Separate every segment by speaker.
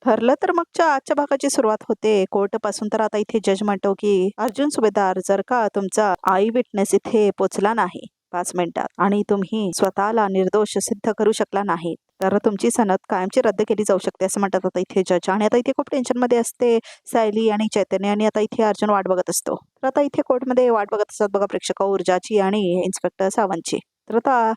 Speaker 1: ठरलं तर मगच्या आजच्या भागाची सुरुवात होते कोर्ट पासून. तर आता इथे जज म्हणतो की अर्जुन सुभेदार, जर का तुमचा आय विटनेस इथे पोचला नाही 5 मिनिटात आणि तुम्ही स्वतःला निर्दोष सिद्ध करू शकला नाही, तर तुमची सनद कायमची रद्द केली जाऊ शकते असं म्हणतात आता इथे जज. आणि आता इथे खूप टेन्शन मध्ये असते सायली आणि चैतन्य, आणि आता इथे अर्जुन वाट बघत असतो. तर आता इथे कोर्टमध्ये वाट बघत असतात बघा प्रेक्षक, ऊर्जाची आणि इन्स्पेक्टर सावंतची. तर आता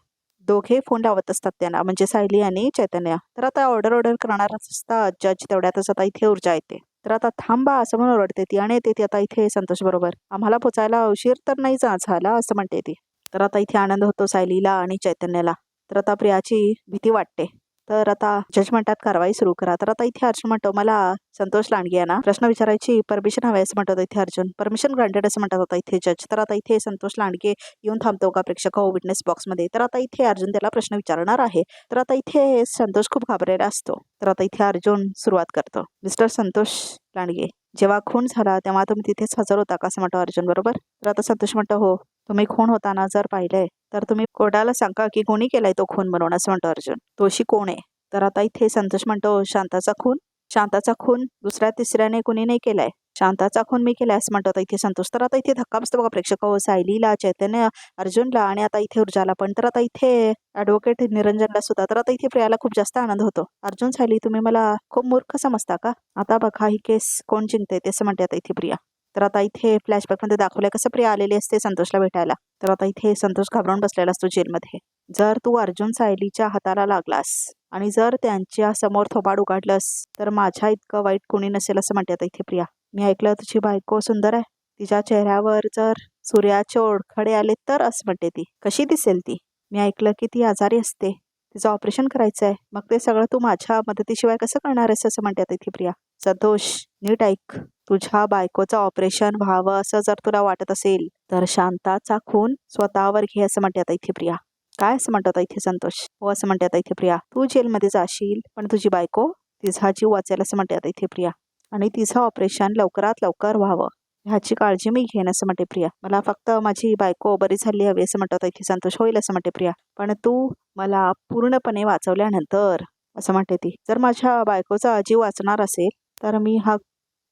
Speaker 1: दोघे फोन लावत असतात त्यांना, म्हणजे सायली आणि चैतन्य. तर आता ऑर्डर करणारच असतात जज, तेवढ्यातच आता इथे ऊर्जा येते. तर आता थांबा असं म्हणून ओरडते ती, आणि येते ती आता इथे संतोष बरोबर. आम्हाला पोचायला उशीर तर नाही झाला असं म्हणते ती. तर आता इथे आनंद होतो सायलीला आणि चैतन्याला. तर आता प्रियाची भीती वाटते. तर आता जज म्हणतात कारवाई सुरू करा. तर आता इथे अर्जुन म्हणतो मला संतोष लांडगे यांना प्रश्न विचारायची परमिशन हवी असं म्हणतात इथे अर्जुन. परमिशन ग्रांटेड असं म्हणतात आता इथे जज. तर आता इथे संतोष लांडगे येऊन थांबतो का प्रेक्षक हो विटनेस बॉक्समध्ये. तर आता इथे अर्जुन त्याला प्रश्न विचारणार आहे. तर आता इथे संतोष खूप घाबरलेला असतो. तर आता इथे अर्जुन सुरुवात करतो. मिस्टर संतोष लांडगे, जेव्हा खून झाला तेव्हा तुम्ही तिथेच हजर होता का असं म्हणतो अर्जुन बरोबर. तर आता संतोष म्हणतो हो, तुम्ही खून होताना जर पाहिलंय तर तुम्ही कोर्टाला सांगा की कोणी केलाय तो खून म्हणून असं म्हणतो अर्जुन. दोषी कोण आहे. तर आता इथे संतोष म्हणतो शांताचा खून. शांताचा खून दुसऱ्या तिसऱ्याने कुणी नाही केलाय, शांताचा खून मी केलाय असं म्हणतो आता इथे संतोष. तर आता इथे धक्का बसतो बघा प्रेक्षक हो, सायलीला, चैतन्य, अर्जुनला आणि आता इथे ऊर्जाला पण. तर आता इथे ऍडव्होकेट निरंजनला सुद्धा. तर आता इथे प्रियाला खूप जास्त आनंद होतो. अर्जुन, सायली, तुम्ही मला खूप मूर्ख समजता का? आता बघा ही केस कोण जिंकते ते असं म्हणते आता इथे प्रिया. तर आता इथे फ्लॅशबॅकमध्ये दाखवलंय कसं प्रिया आलेली असते संतोषला भेटायला. तर आता इथे संतोष घाबरून बसलेला असतो जेलमध्ये. जर तू अर्जुन सायलीच्या हाताला लागलास आणि जर त्यांच्या समोर थोबाड उघडलंस तर माझ्या इतकं वाईट कोणी नसेल असं म्हणते आता इथे प्रिया. मी ऐकलं तुझी बायको सुंदर आहे, तिच्या चेहऱ्यावर जर सूर्याचे ओळखडे आले तर असं म्हणते ती. कशी दिसेल ती? मी ऐकलं की ती आजारी असते, तिचं ऑपरेशन करायचं आहे. मग ते सगळं तू माझ्या मदतीशिवाय कसं करणार आहेस असं म्हणते आता इथे प्रिया. संतोष नीट ऐक, तुझ्या बायकोचं ऑपरेशन व्हावं असं जर तुला वाटत असेल तर शांताचा खून स्वतःवर घे असं म्हणते आता इथे प्रिया. काय असं म्हणतात इथे संतोष. हो असं म्हणते आता इथे प्रिया. तू जेलमध्ये जाशील पण तुझी बायको, तिचा जीव वाचेल असं म्हणते आता इथे प्रिया. आणि तिचं ऑपरेशन लवकरात लवकर व्हावं ह्याची काळजी मी घेईन असं म्हणते प्रिया. मला फक्त माझी बायको बरी झाली हवी असं म्हणतात इथे संतोष. होईल असं म्हणते प्रिया, पण तू मला पूर्णपणे वाचवल्यानंतर असं म्हणते ती. जर माझ्या बायकोचा जीव वाचणार असेल तर मी हा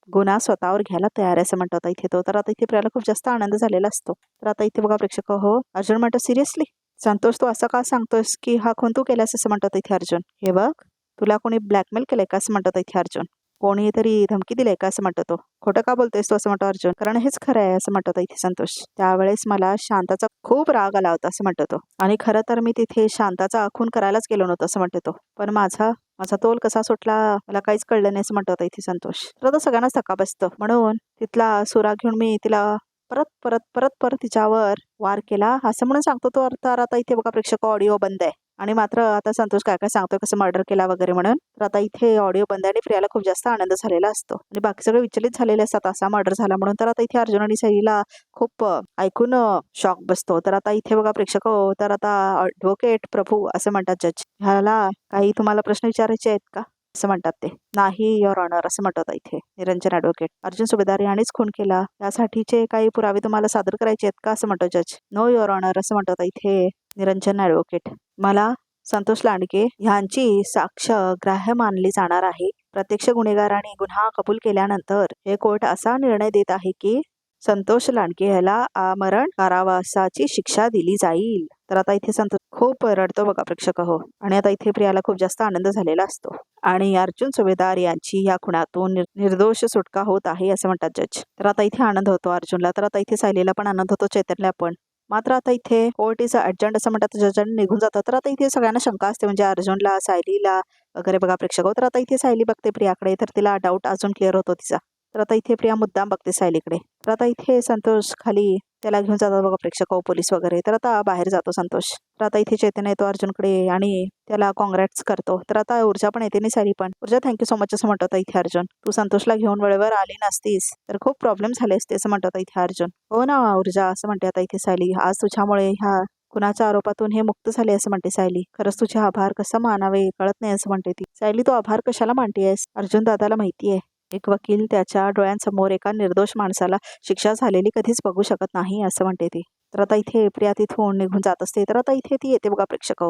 Speaker 1: गुन्हा स्वतःवर घ्यायला तयार आहे असं म्हणतात इथे तो. तर आता इथे प्रियाला खूप जास्त आनंद झालेला असतो. तर आता इथे बघा प्रेक्षक हो, अर्जुन म्हणतो सिरियसली संतोष तू असं का सांगतोस की हा खून तू केलास असं म्हणतात इथे अर्जुन. हे बघ, तुला कोणी ब्लॅकमेल केलंय का असं म्हणतात इथे अर्जुन. कोणीतरी धमकी दिलाय का असं म्हणतो तो. खोटं का बोलतोयस तू असं म्हणतो अर्जुन. कारण हेच खरं आहे असं म्हणतो इथे संतोष. त्यावेळेस मला शांताचा खूप राग आला होता असं म्हणतो तो. आणि खरं तर मी तिथे शांताचा खून करायलाच गेलो नव्हतं असं म्हणतो तो. पण माझा तोल कसा सुटला मला काहीच कळलं नाही असं म्हणतो इथे संतोष. तर आता सगळ्यांनाच धक्का बसतो, म्हणून तिथला सुरा घेऊन मी तिला परत परत परत परत तिच्यावर वार केला असं म्हणून सांगतो तो. तर आता इथे बघा प्रेक्षक ऑडिओ बंद आहे. आणि मात्र आता संतोष काय काय सांगतोय कसं मर्डर केला वगैरे म्हणून. तर आता इथे ऑडिओ बंद आहे आणि प्रियाला खूप जास्त आनंद झालेला असतो आणि बाकी सगळे विचलित झालेले असतात असा मर्डर झाला म्हणून. तर आता इथे अर्जुन आणि सायलीला खूप ऐकून शॉक बसतो. तर आता इथे बघा प्रेक्षक हो, तर आता ॲडव्होकेट प्रभू असं म्हणतात जज, ह्याला काही तुम्हाला प्रश्न विचारायचे आहेत का असं म्हणतात ते. नाही युअर ऑनर असं म्हणतात इथे निरंजन ॲडव्होकेट. अर्जुन सुभेदार यानेच खून केला यासाठीचे काही पुरावे तुम्हाला सादर करायचे आहेत का असं म्हणतो जज. नो युअर ऑनर असं म्हणतात इथे निरंजन ॲडव्होकेट. मला संतोष लांडगे ह्यांची साक्ष ग्राह्य मानली जाणार आहे. प्रत्यक्ष गुन्हेगाराने गुन्हा कबूल केल्यानंतर हे कोर्ट असा निर्णय देत आहे की संतोष लांडगे याला आमरण कारावासाची शिक्षा दिली जाईल. तर आता इथे संतोष खूप रडतो बघा प्रेक्षक हो, आणि आता इथे प्रियाला खूप जास्त आनंद झालेला असतो. आणि अर्जुन सुभेदार यांची या खुनातून निर्दोष सुटका होत आहे असं म्हणतात जज. तर आता इथे आनंद होतो अर्जुनला. तर आता इथे सायलीला पण आनंद होतो, चैतन्यला पण. मात्र आता इथे कोर्ट इज अर्जंट असं म्हणतात जजांनी निघून जातात. तर आता इथे सगळ्यांना शंका असते, म्हणजे अर्जुनला, सायलीला वगैरे बघा प्रेक्षक. तर आता इथे सायली बघते प्रियाकडे, तर तिला डाऊट अजून क्लिअर होतो तिचा. तर आता इथे प्रिया मुद्दाम बघते सायलीकडे. तर आता इथे संतोष खाली त्याला घेऊन जातात बघा प्रेक्षक पोलीस वगैरे. तर आता बाहेर जातो संतोष. तर आता इथे चैतन्य येतो अर्जुनकडे आणि त्याला कॉंग्रॅट्स करतो. तर आता ऊर्जा पण येते आणि सायली पण. ऊर्जा थँक्यू सो मच असं म्हणतो इथे अर्जुन. तू संतोषला घेऊन वेळेवर आली नसतीस तर खूप प्रॉब्लेम झाले असते असं म्हणतो इथे अर्जुन. हो ना ऊर्जा असं म्हणते आता इथे सायली. आज तुझ्यामुळे ह्या कुणाच्या आरोपातून हे मुक्त झाले असं म्हणते सायली. खरंच तुझे आभार कसा मानावे कळत नाही असं म्हणते ती. सायली तू आभार कशाला मानतेयस? अर्जुन दादाला माहितीये एक वकील त्याच्या डोळ्यांसमोर एका निर्दोष माणसाला शिक्षा झालेली कधीच बघू शकत नाही असं म्हणते ती. तर आता इथे प्रिया तिथून निघून जात असते. तर आता इथे ती येते बघा प्रेक्षक.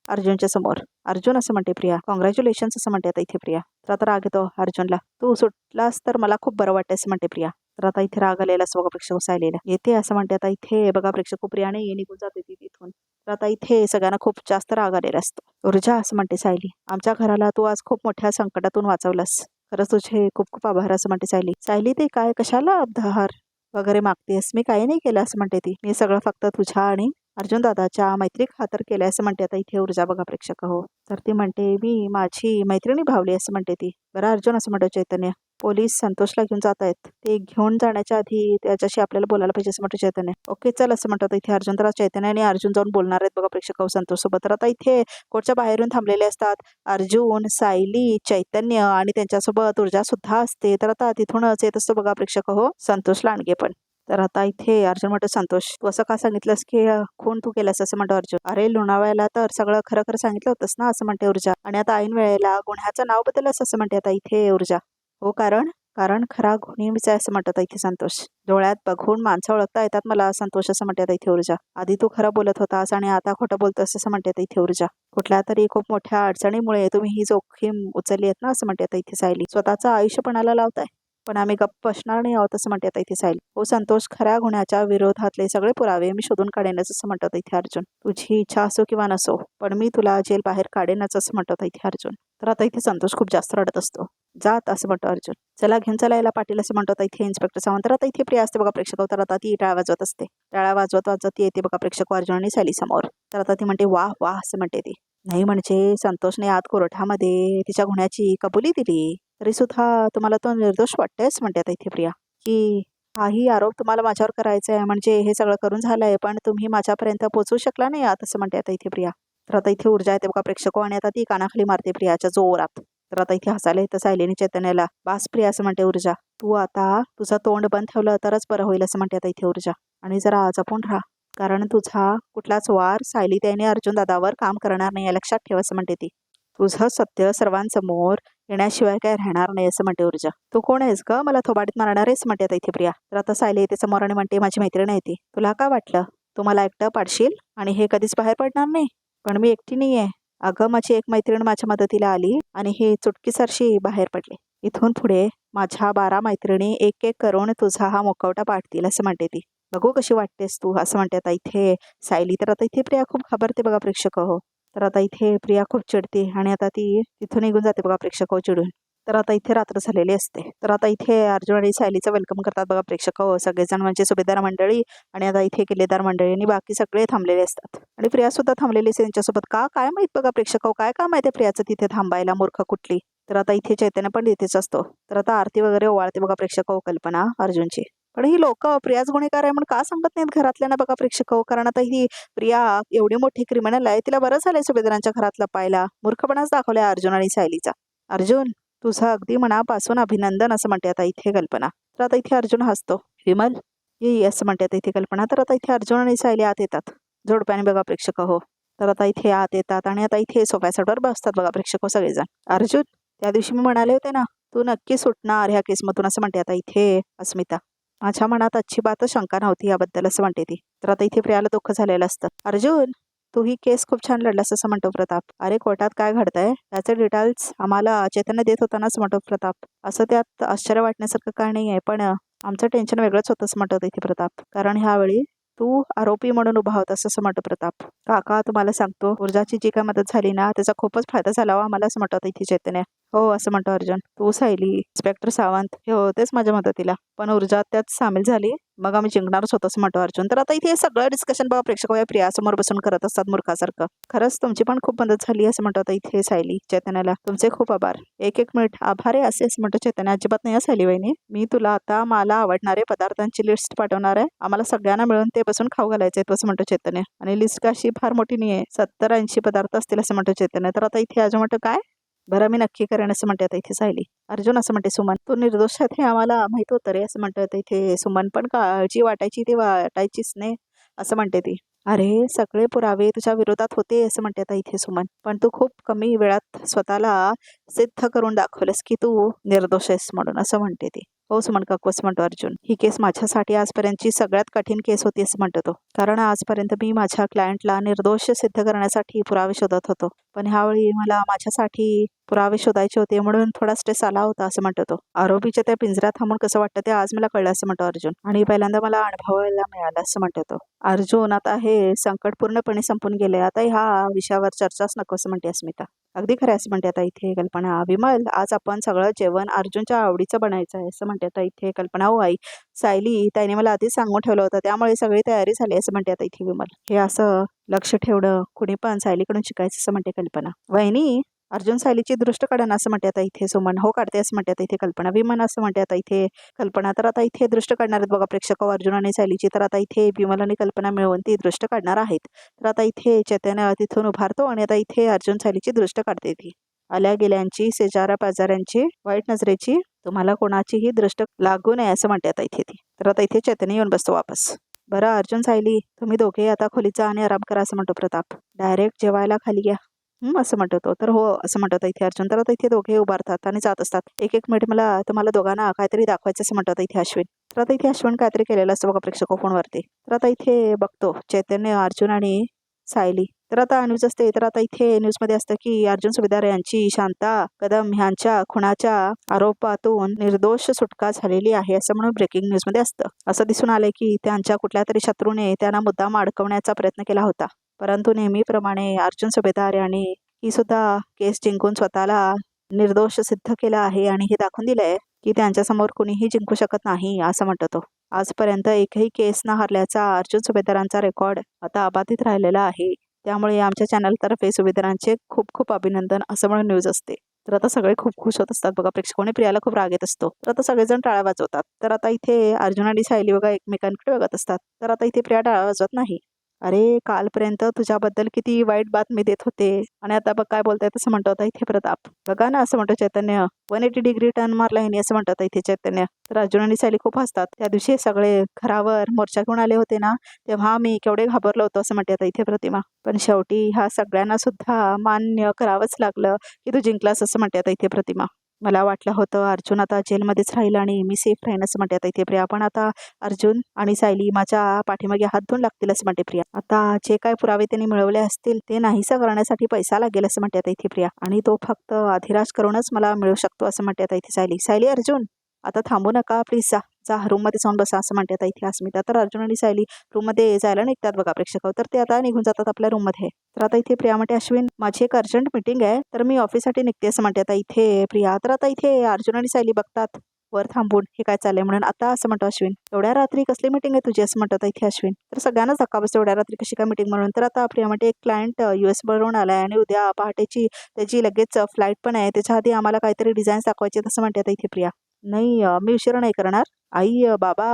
Speaker 1: अर्जुनच्या समोर. अर्जुन असं म्हणते प्रिया. कॉंग्रॅच्युलेशन्स असं म्हणते आता इथे प्रिया. तर आता राग येतो अर्जुनला. तू सुटलास तर मला खूप बरं वाटतं असं म्हणते प्रिया. तर आता इथे राग आलेला असतो बघा प्रेक्षक सायलीला. येते असं म्हणते आता इथे बघा प्रेक्षक प्रियाने निघून जाते ती तिथून. तर आता इथे सगळ्यांना खूप जास्त राग आलेला असतो. ऊर्जा असं म्हणते सायली. आमच्या घराला तू आज खूप मोठ्या संकटातून वाचवलंस. खरंच तुझे खूप खूप आभार असं म्हणते सायली. सायली ते काय कशाला अब्धार वगैरे मागतेस? मी काही नाही केलं असं म्हणते ती. मी सगळं फक्त तुझ्या आणि अर्जुन दादाच्या मैत्री खातर केलं असं म्हणते आता इथे ऊर्जा बघा प्रेक्षक हो. तर ती म्हणते मी माझी मैत्रिणी भावली असं म्हणते ती. बरं अर्जुन असं म्हणतो चैतन्य. पोलीस संतोषला घेऊन जात आहेत. ते घेऊन जाण्याच्या आधी त्याच्याशी आपल्याला बोलायला पाहिजे असं म्हणतो चैतन्य. ओके चल असं म्हणतात इथे अर्जुन. तर चैतन्य आणि अर्जुन जाऊन बोलणार आहेत बघा प्रेक्षक संतोष सोबत. तर आता इथे कोर्टच्या बाहेरून थांबलेले असतात अर्जुन, सायली, चैतन्य आणि त्यांच्यासोबत ऊर्जा सुद्धा असते. तर आता तिथूनच येत असतो बघा प्रेक्षक हो संतोष लांडगे पण. तर आता इथे अर्जुन म्हणतो संतोष तू असं का सांगितलंस की खून तू केलास असं म्हणतो अर्जुन. अरे लोणावळ्याला तर सगळं खरं खरं सांगितलं होतंस ना असं म्हणते ऊर्जा. आणि आता ऐन वेळेला गुन्ह्याचं नाव बदललंस असं म्हणते आता इथे ऊर्जा. हो कारण कारण खरा नेहमीच आहे असं म्हणतात इथे संतोष. डोळ्यात बघून माणसं ओळखता येतात मला संतोष असं म्हणते आता इथे ऊर्जा. आधी तू खरं बोलत होतास आणि आता खोटं बोलतोस असं म्हणते आता इथे ऊर्जा. कुठल्या तरी खूप मोठ्या अडचणीमुळे तुम्ही ही जोखीम उचलली आहेत ना असं म्हणते आता इथे सायली. स्वतःचं आयुष्य पणाला लावताय पण आम्ही गप्प बसणार नाही आहोत असं म्हणते आता इथे सायली. हो संतोष खऱ्या गुन्ह्याच्या विरोधातले सगळे पुरावे मी शोधून काढेनच असं म्हणतात इथे अर्जुन. तुझी इच्छा असो किंवा नसो पण मी तुला जेल बाहेर काढेनच असं म्हणतात इथे अर्जुन. तर आता इथे संतोष खूप जास्त रडत असतो. जात असं म्हणतो अर्जुन. चला घेऊन चला याला पाटील असं म्हणतो इथे इन्स्पेक्टर सावंत. तर आता इथे प्रिया असते बघा प्रेक्षक. तर आता ती टाळ्या वाजवत असते. टाळ्या वाजवत वाजवत ती येते बघा प्रेक्षक अर्जुन आणि सायली समोर. तर आता ती म्हणते वाह वाह असं म्हणते ती. नाही म्हणजे संतोषने आत कोर्टामध्ये तिच्या गुन्ह्याची कबुली दिली तरी सुद्धा तुम्हाला तो निर्दोष वाटतेच म्हणते आता इथे प्रिया. की हाही आरोप तुम्हाला माझ्यावर करायचा आहे म्हणजे हे सगळं करून झालंय पण तुम्ही माझ्यापर्यंत पोहोचू शकला नाही आत असं म्हणते आता इथे प्रिया. तर आता इथे ऊर्जा येते बघा प्रेक्षक आणि आता ती कानाखाली मारते प्रियाच्या जोरात. तर आता इथे हसायला येतं सायलीने चैतन्याला. बास प्रिया असं म्हणते ऊर्जा. तू आता तुझं तोंड बंद ठेवलं तरच बरं होईल असं म्हणते आता इथे ऊर्जा. आणि जरा जपून राहा कारण तुझा कुठलाच वार सायली त्याने अर्जुन दादावर काम करणार नाही लक्षात ठेव असं म्हणते ती. तुझं सत्य सर्वांसमोर येण्याशिवाय काय राहणार नाही असं म्हणते ऊर्जा. तू कोण आहेस ग मला थोबाडीत मारणार आहेस म्हणते आता इथे प्रिया. तर आता सायली येते समोर आणि म्हणते माझी मैत्रीण आहे ती. तुला काय वाटलं तू मला एकटं पाडशील आणि हे कधीच बाहेर पडणार नाही? पण मी एकटी नाहीये. अगं माझी एक मैत्रीण माझ्या मदतीला आली आणि हे चुटकीसरशी बाहेर पडले. इथून पुढे माझ्या 12 मैत्रिणी एक एक करून तुझा हा मुखवटा पाडतील असं म्हणते ती. बघू कशी वाटतेस तू असं म्हणते आता इथे सायली. तर आता इथे प्रिया खूप घाबरते बघा प्रेक्षक हो. तर आता इथे प्रिया खूप चिडते आणि आता ती तिथून निघून जाते बघा प्रेक्षक हो चिडून. तर आता इथे रात्र झालेली असते. तर आता इथे अर्जुन आणि सायलीचं वेलकम करतात बघा प्रेक्षक हो सगळेजण म्हणजे सुभेदार मंडळी आणि आता इथे किल्लेदार मंडळी आणि बाकी सगळे थांबलेले असतात. आणि प्रिया सुद्धा थांबलेली असते त्यांच्यासोबत. का काय माहित बघा प्रेक्षक हो काय काम आहे ते प्रियाचं तिथे थांबायला मूर्ख कुठली. तर आता इथे चैतन्य पण तिथेच असतो. तर आता आरती वगैरे ओवाळते बघा प्रेक्षक हो कल्पना अर्जुनची. पण ही लोक प्रियाच गुन्हेगार आहे म्हणून का सांगत नाहीत घरातल्यांना बघा प्रेक्षक हो. कारण आता ही प्रिया एवढी मोठी क्रिमिनल आहे तिला बरं झालंय सुभेदारांच्या घरात लपायला. मूर्खपणाच दाखवलाय अर्जुन आणि सायलीचा. अर्जुन तुझं अगदी मनापासून अभिनंदन असं म्हणते आता इथे कल्पना. तर आता इथे अर्जुन हसतो. विमल ये असं म्हणते आता इथे कल्पना. तर आता इथे अर्जुन आणि सायली आत येतात जोडप्याने बघा प्रेक्षक हो. तर आता इथे आत येतात आणि आता इथे सोफा सेटवर बसतात बघा प्रेक्षक हो सगळेजण. अर्जुन त्या दिवशी मी म्हणाले होते ना तू नक्की सुटणार ह्या केसमधून असं म्हणते आता इथे अस्मिता. माझ्या मनात अजिबात शंका नव्हती याबद्दल असं म्हणते ती. तर आता इथे प्रियाला दुःख झालेलं असतं. अर्जुन तू ही केस खूप छान लढलास असं म्हणतो प्रताप. अरे कोर्टात काय घडतंय त्याचे डिटेल्स आम्हाला चैतन्य देत होता ना असं म्हणतो प्रताप. असं त्यात आश्चर्य वाटण्यासारखं काय नाही आहे पण आमचं टेन्शन वेगळंच होतं असं म्हणतो इथे प्रताप. कारण ह्यावेळी तू आरोपी म्हणून उभा होतास असं म्हणतो प्रताप. काका तुम्हाला सांगतो ऊर्जाची जी काय मदत झाली ना त्याचा खूपच फायदा झाला हो आम्हाला असं म्हणतो इथे चैतन्य. हो असं म्हणतो अर्जुन. तू सायली इन्स्पेक्टर सावंत हे होतेच माझ्या मदतीला पण ऊर्जा त्यात सामील झाली मग आम्ही जिंकणारच होतो असं म्हणतो अर्जुन. तर आता इथे सगळं डिस्कशन बघा प्रेक्षक प्रियासमोर बसून करत असतात मूर्खासारखं. खरंच तुमची पण खूप मदत झाली असं म्हणतो आता इथे सायली चैतन्याला. तुमचे खूप आभार. एक एक मिनिट आभार आहे असे असं म्हणतो चैतन्य. अजिबात नाही सायली वहिनी. मी तुला आता मला आवडणारे पदार्थांची लिस्ट पाठवणार आहे. आम्हाला सगळ्यांना मिळून ते बसून खाऊ घालायचे असं म्हणतो चैतन्य. आणि लिस्ट अशी फार मोठी नाही आहे 70-80 पदार्थ असतील असं म्हणतो चैतन्य. तर आता इथे अर्जुन म्हणतो काय बरं मी नक्की करेन असं म्हणते आता इथे सायली. अर्जुन असं म्हणते सुमन तू निर्दोष आहे हे आम्हाला माहित होतं रे असं म्हणतं इथे सुमन. पण काळजी वाटायची ती वाटायचीच नाही असं म्हणते ती. अरे सगळे पुरावे तुझ्या विरोधात होते असं म्हणते आता इथे सुमन. पण तू खूप कमी वेळात स्वतःला सिद्ध करून दाखवलंस की तू निर्दोष आहेस म्हणून असं म्हणते ती. हो सुमन काकू असं म्हणतो अर्जुन. ही केस माझ्यासाठी आजपर्यंतची सगळ्यात कठीण केस होती असं म्हणतो तो. कारण आजपर्यंत मी माझ्या क्लायंटला निर्दोष सिद्ध करण्यासाठी पुरावे शोधत होतो. पण ह्यावेळी मला माझ्यासाठी पुरावे शोधायचे होते म्हणून थोडा स्ट्रेस आला होता असं म्हणतो तो. आरोपीच्या त्या पिंजऱ्यात थांबून कसं वाटतं ते आज मला कळलं असं म्हणतो अर्जुन. आणि पहिल्यांदा मला अनुभवायला मिळालं असं म्हणतो तो. अर्जुन आता हे संकट पूर्णपणे संपून गेले. आता ह्या विषयावर चर्चाच नको असं म्हणते अस्मिता. अगदी खरं असं म्हणते आता इथे कल्पना. विमल आज आपण सगळं जेवण अर्जुनच्या आवडीचं बनायचं आहे असं म्हणते आता इथे कल्पना. हो आई, सायली ताईने मला आधीच सांगून ठेवलं होतं त्यामुळे सगळी तयारी झाली असं म्हणते आता इथे विमल. हे असं लक्ष ठेवणं कुणी पण सायलीकडून शिकायचं असं म्हणते कल्पना. वहिनी अर्जुन सायलीची दृष्ट काढणं असं म्हणते आता इथे सुमन. हो काढते असं म्हणते आता इथे कल्पना. विमन असं म्हणते आता इथे कल्पना. तर आता इथे दृष्ट काढणार आहेत बघा प्रेक्षक अर्जुन आणि सायलीची. तर आता इथे विमल आणि कल्पना मिळून ती दृष्ट काढणार आहेत. तर आता इथे चैतन्य तिथून उभारतो आणि आता इथे अर्जुन सायलीची दृष्ट काढते ती. आल्या गेल्यांची शेजारा पाजाऱ्यांची वाईट नजरेची तुम्हाला कोणाचीही दृष्ट लागू नये असं म्हणते आता इथे ती. तर आता इथे चैतन्य येऊन बसतो वापस. बरं अर्जुन सायली तुम्ही दोघे आता खोलीत जा आणि आराम करा असं म्हणतो प्रताप. डायरेक्ट जेवायला खाली या असं म्हणतो तो. तर हो असं म्हणतात इथे अर्जुन. तर आता इथे दोघे उभारतात आणि जात असतात. एक मिनिट मला तुम्हाला दोघांना काहीतरी दाखवायचं असं म्हणतात इथे अश्विन. तर आता इथे अश्विन काहीतरी केलेलं असतं बघा प्रेक्षक फोनवरती. तर आता इथे बघतो चैतन्य अर्जुन आणि सायली. तर आता न्यूज असते. तर आता इथे न्यूजमध्ये असतं की अर्जुन सुभेदार यांची शांता कदम ह्यांच्या खुनाच्या आरोपातून निर्दोष सुटका झालेली आहे असं म्हणून ब्रेकिंग न्यूजमध्ये असतं. असं दिसून आलंय की त्यांच्या कुठल्या तरी शत्रूने त्यांना मुद्दाम अडकवण्याचा प्रयत्न केला होता. परंतु नेहमीप्रमाणे अर्जुन सुभेदार यांनी ही सुद्धा केस जिंकून स्वतःला निर्दोष सिद्ध केला आहे आणि हे दाखवून दिलंय की त्यांच्यासमोर कुणीही जिंकू शकत नाही असं म्हणतो तो. आजपर्यंत एकही केस न हरल्याचा अर्जुन सुभेदारांचा रेकॉर्ड आता अबाधित राहिलेला आहे. त्यामुळे आमच्या चॅनलतर्फे सुभेदारांचे खूप खूप अभिनंदन असं म्हणून न्यूज असते. तर आता सगळे खूप खुश होत असतात बघा प्रेक्षकांनी. प्रियाला खूप राग येत असतो. तर आता सगळेजण टाळ्या वाजवतात. तर आता इथे अर्जुन आणि सायली बघा एकमेकांकडे बघत असतात. तर आता इथे प्रिया टाळ्या वाजवत नाही. अरे कालपर्यंत तुझ्याबद्दल किती वाईट बातमी देत होते आणि आता बघ काय बोलताय तसं म्हणतो होता इथे प्रताप. बघा ना असं म्हणतो चैतन्य. 180 डिग्री टर्न मारला ह्यानी असं म्हणतात इथे चैतन्य. तर अर्जुन आणि सायली खूप हसतात. त्या दिवशी सगळे घरावर मोर्चा घेऊन आले होते ना तेव्हा मी केवढे घाबरलो होतो असं म्हणते आता इथे प्रतिमा. पण शेवटी ह्या सगळ्यांना सुद्धा मान्य करावंच लागलं की तू जिंकलास असं म्हणते आता इथे प्रतिमा. मला वाटलं होतं अर्जुन आता जेलमध्येच राहील आणि मी सेफ राहीन असं म्हणते आता इथे प्रिया. पण आता अर्जुन आणि सायली माझ्या पाठीमागे हात धुवून लागतील असं म्हणते प्रिया. आता जे काय पुरावे त्यांनी मिळवले असतील ते नाहीसा करण्यासाठी पैसा लागेल असं म्हणते आता इथे प्रिया. आणि तो फक्त अधिराज करूनच मला मिळू शकतो असं म्हणते आता इथे सायली. सायली अर्जुन आता थांबू नका प्लीज जा जा रूममध्ये जाऊन बसा असं म्हणते आता इथे अस्मिता. तर अर्जुन आणि सायली रूममध्ये जायला निघतात बघा प्रेक्षक. तर ते आता निघून जातात आपल्या रूममध्ये. तर आता इथे प्रिया म्हणते अश्विन माझी एक अर्जंट मीटिंग आहे तर मी ऑफिससाठी निघते असं म्हणते आता इथे प्रिया. तर आता इथे अर्जुन आणि सायली बघतात वर थांबून हे काय चाललंय म्हणून. आता असं म्हणतो अश्विन एवढ्या रात्री कसली मीटिंग आहे तुझी असं म्हणतात इथे अश्विन. तर सगळ्यांनाच धक्का बसतो एवढ्या रात्री कशी काय मीटिंग म्हणून. तर आता प्रिया म्हणते एक क्लायंट US वरून आलाय आणि उद्या पहाटेची त्याची लगेच फ्लाईट पण आहे. त्याच्या आधी आम्हाला काहीतरी डिझाईन्स दाखवायचे असं म्हणते आता इथे प्रिया. नाही मी उशिरा नाही करणार आई. बाबा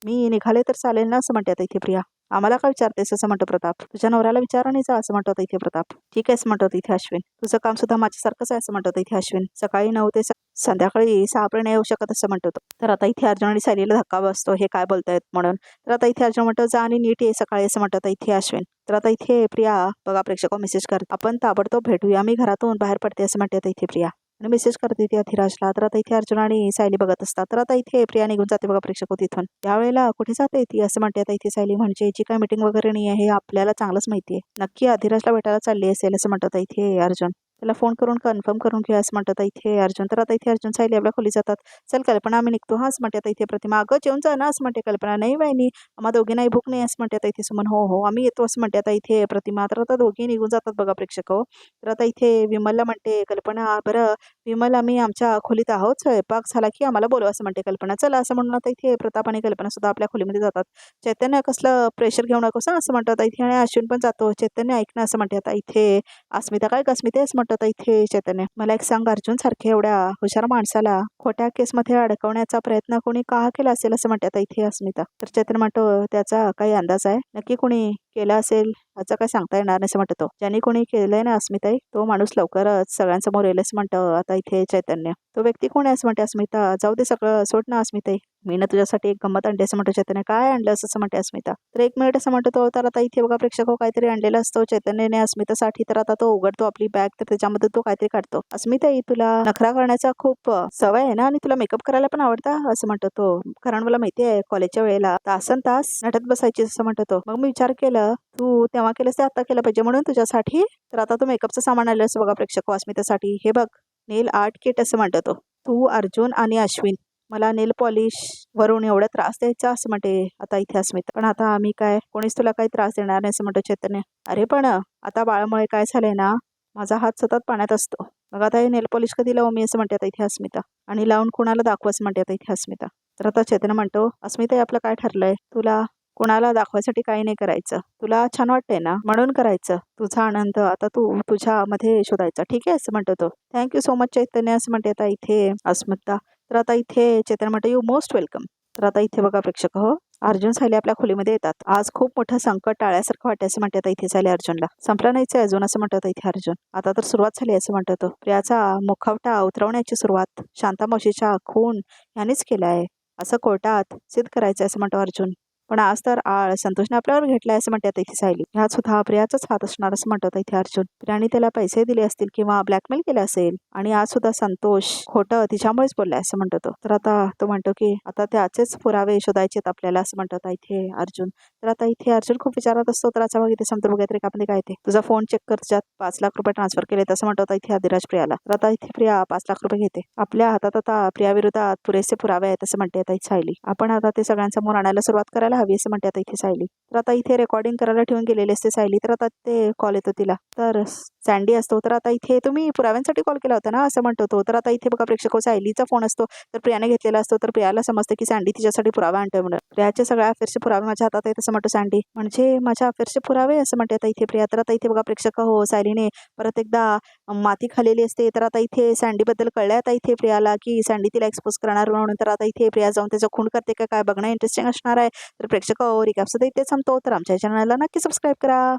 Speaker 1: मी निघाले तर चालेल ना असं म्हणते आता इथे प्रिया. आम्हाला काय विचारतेस असं म्हणतो प्रताप. तुझ्या नवऱ्याला विचारा नाही जा असं म्हणतो आता इथे प्रताप. ठीक आहे असं म्हणतो इथे अश्विन. तुझं काम सुद्धा माझ्यासारखंच आहे असं म्हणतो इथे अश्विन. सकाळी 9 ते संध्याकाळी 6 पर्यंत येऊ शकत असं म्हणतो तो. तर आता इथे अर्जुन आणि सायलीला धक्का बसतो हे काय बोलतायत म्हणून. तर आता इथे अर्जुन म्हणतो जा आणि नीट ये सकाळी असं म्हणतात इथे अश्विन. तर आता इथे प्रिया बघा प्रेक्षक मेसेज करत आपण ताबडतोब भेटूया मी घरातून बाहेर पडते असं म्हणते आता इथे प्रिया. आणि मेसेज करते ती अधिराजला. तर आता इथे अर्जुन आणि सायली बघत असतात. तर आता इथे प्रिया निघून जाते बघा प्रेक्षक तिथून. त्यावेळेला कुठे जाते ती असं म्हणते आता इथे सायली. म्हणजे जी काय मीटिंग वगैरे नाही आहे हे आपल्याला चांगलंच माहिती आहे. नक्की अधिराजला भेटायला चालली असेल असं म्हणतात इथे अर्जुन. त्याला फोन करून कन्फर्म करून घ्या असं म्हणतात इथे अर्जुन. तर आता इथे अर्जुन सायली आपल्या खोली जातात. चल कल्पना आम्ही निघतो हा असं म्हणते आता इथे प्रतिमा. अगं जेवून जा ना असं म्हणते कल्पना. नाही वहिनी आम्हा दोघींनाही भूक नाही असं म्हणते आता इथे सुमन. हो हो आम्ही येतो असं म्हणते आता इथे प्रतिमा. तर आता दोघी निघून जातात बघा प्रेक्षक. तर आता इथे विमलला म्हणते कल्पना बरं विमल आम्ही आमच्या खोलीत आहोत स्वयंपाक झाला की आम्हाला बोलवा असं म्हणते कल्पना. चला असं म्हणून आता इथे प्रताप आणि कल्पना सुद्धा आपल्या खोलीमध्ये जातात. चैतन्य कसलं प्रेशर घेऊ नकोस असं म्हणतात इथे. आणि अश्विन पण जातो. चैतन्य ऐकणं असं म्हणते आता इथे अस्मिता. काय अस्मिता असं म्हणतात इथे चैतन्य. मला एक सांग अर्जुन सारखे एवढ्या हुशार माणसाला खोट्या केसमध्ये अडकवण्याचा प्रयत्न कोणी का केला असेल असं म्हणते आता इथे अस्मिता. तर चैतन्य म्हणतो त्याचा काही अंदाज आहे नक्की कोणी केलं असेल याचं काय सांगता येणार नाही असं म्हणतो तो. ज्यांनी कोणी केलंय ना अस्मिताई तो माणूस लवकरच सगळ्यांसमोर येईल असं म्हणतं आता इथे चैतन्य. तो व्यक्ती कोण आहे असं म्हणते अस्मिता. जाऊ दे सगळं सोड ना अस्मिताई. मी ना तुझ्यासाठी एक गंमत आणली असं म्हणतो चैतन्य. काय आणलं असं म्हणते अस्मिता. तर 1 मिनिट असं म्हणतो तो. तर आता इथे बघा प्रेक्षक काहीतरी आणलेलं असतो चैतन्याने अस्मितासाठी. तर आता तो उघडतो आपली बॅग तर त्याच्यामध्ये तो काहीतरी काढतो. अस्मिताई तुला नखरा करण्याचा खूप सवय आहे ना आणि तुला मेकअप करायला पण आवडतं असं म्हणतो तो. कारण मला माहिती आहे कॉलेजच्या वेळेला तासन-तास नटत बसायची असं म्हणतो तो. मग मी विचार केलं तू तेव्हा केलंस ते आता केलं पाहिजे म्हणून तुझ्यासाठी तर आता तू मेकअपचं सामान आणलं असं बघा प्रेक्षक अस्मितासाठी. हे बघ नेल आर्ट किट असं म्हणतो तो. तू अर्जुन आणि अश्विन मला नेल पॉलिश वरून एवढा त्रास द्यायचा असं म्हणते आता इथे अस्मिता. पण आता आम्ही काय कोणीच तुला काही त्रास देणार नाही असं म्हणतो चैतन्य. अरे पण आता बाळामुळे काय झालंय ना माझा हात सतत पाण्यात असतो. मग आता हे नेल पॉलिश कधी लावू मी असं म्हणते आता इथे अस्मिता. आणि लावून कुणाला दाखवू असं म्हणते आता इथे अस्मिता. तर आता चैतन्य म्हणतो अस्मिता आपलं काय ठरलंय तुला कोणाला दाखवायसाठी काही नाही करायचं. तुला छान वाटतंय ना म्हणून करायचं. तुझा आनंद आता तू तुझ्यामध्ये शोधायचा. ठीक आहे असं म्हणतो तो. थँक्यू सो मच चैतन्य असं म्हणते आता इथे अस्मिता. तर आता इथे चैतन्य म्हणतो यू मोस्ट वेलकम. तर आता इथे बघा प्रेक्षक हो अर्जुन सायली आपल्या खोलीमध्ये येतात. आज खूप मोठं संकट टाळ्यासारखं वाटतं असं म्हणते आता इथे सायली अर्जुनला. संपलं नाहीच आहे अजून असं म्हणतात इथे अर्जुन. आता तर सुरुवात झाली असं म्हणतो तो. प्रियाचा मुखवटा उतरवण्याची सुरुवात शांता मावशीच्या खून यानेच केला आहे असं कोर्टात सिद्ध करायचं असं म्हणतो अर्जुन. पण आज तर आळ संतोषने आपल्यावर घेतलाय असं म्हणतात इथे सायली. ह्यात सुद्धा प्रियाचाच हात असणार असं म्हणतात इथे अर्जुन. प्रियाने त्याला पैसे दिले असतील किंवा ब्लॅकमेल केले असेल आणि आज सुद्धा संतोष खोटं तिच्यामुळेच बोललाय असं म्हणतो तो. तर आता तो म्हणतो की आता त्याचेच पुरावे शोधायचेत आपल्याला असं म्हणतात इथे अर्जुन. तर आता इथे अर्जुन खूप विचारत असतो. तर असा बघ इथे सांगतो बघा तरी आपण काय ते तुझा फोन चेक कर त्याच्यात 5 लाख रुपये ट्रान्सफर केले असं म्हणतात इथे आदिराज प्रियाला. तर आता इथे प्रिया 5 लाख रुपये घेते. आपल्या हातात आता प्रियाविरोधात पुरेसे पुरावे आहेत असं म्हणते आता इथे सायली. आपण आता ते सगळ्यांसमोर आणायला सुरुवात करायला हवी असं म्हणते आता इथे सायली. तर आता इथे रेकॉर्डिंग करायला ठेवून गेलेले असते सायली. तर आता ते कॉल येतो तिला. तर सँडी असतो. तर आता इथे तुम्ही पुराव्यांसाठी कॉल केला होता ना असं म्हणतो तो. तर आता इथे बघा प्रेक्षक सायलीचा फोन असतो. तर प्रियाने घेतलेला असतो. तर प्रियाला समजतं की सँडी तिच्यासाठी पुरावा आणतोय म्हणून. प्रियाचे सगळ्या अफेअरचे पुरावे माझ्या हातात आहेत असं म्हणतो सँडी. म्हणजे माझ्या अफेअरचे पुरावे असं म्हणते आता इथे प्रिया. तर आता इथे बघा प्रेक्षक हो सायलीने परत एकदा माती खालेली असते. तर आता इथे सँडीबद्दल कळलंय आता इथे प्रियाला की सँडी तिला एक्सपोज करणार म्हणून. तर आता इथे प्रिया जाऊन त्याचा खून करते का काय बघणं इंटरेस्टिंग असणार आहे. तर प्रेक्षक रिकॅप सुद्धा इथे थांबतो. तर आमच्या चॅनलला नक्की सबस्क्राईब करा.